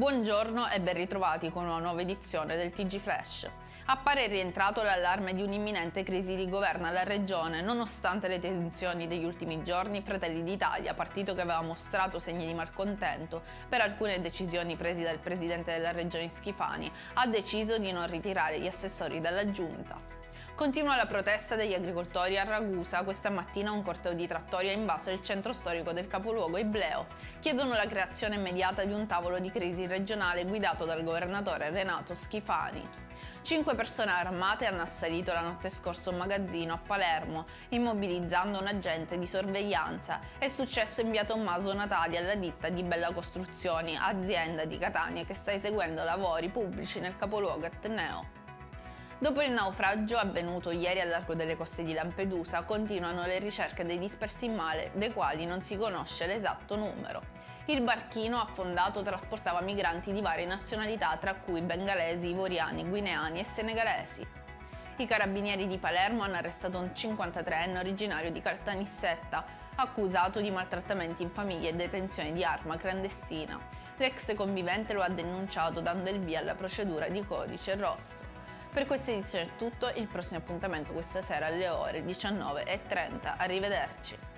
Buongiorno e ben ritrovati con una nuova edizione del TG Flash. Appare rientrato l'allarme di un'imminente crisi di governo alla regione, nonostante le tensioni degli ultimi giorni. Fratelli d'Italia, partito che aveva mostrato segni di malcontento per alcune decisioni prese dal presidente della regione Schifani, ha deciso di non ritirare gli assessori dalla giunta. Continua la protesta degli agricoltori a Ragusa. Questa mattina un corteo di trattori ha invaso il centro storico del capoluogo Ibleo. Chiedono la creazione immediata di un tavolo di crisi regionale guidato dal governatore Renato Schifani. 5 persone armate hanno assalito la notte scorsa un magazzino a Palermo, immobilizzando un agente di sorveglianza. È successo in via Tommaso Natali alla ditta di Bella Costruzioni, azienda di Catania che sta eseguendo lavori pubblici nel capoluogo etneo. Dopo il naufragio avvenuto ieri al largo delle coste di Lampedusa, continuano le ricerche dei dispersi in mare, dei quali non si conosce l'esatto numero. Il barchino affondato trasportava migranti di varie nazionalità, tra cui bengalesi, ivoriani, guineani e senegalesi. I carabinieri di Palermo hanno arrestato un 53enne originario di Caltanissetta, accusato di maltrattamenti in famiglia e detenzione di arma clandestina. L'ex convivente lo ha denunciato dando il via alla procedura di codice rosso. Per questa edizione è tutto, il prossimo appuntamento questa sera alle ore 19:30. Arrivederci.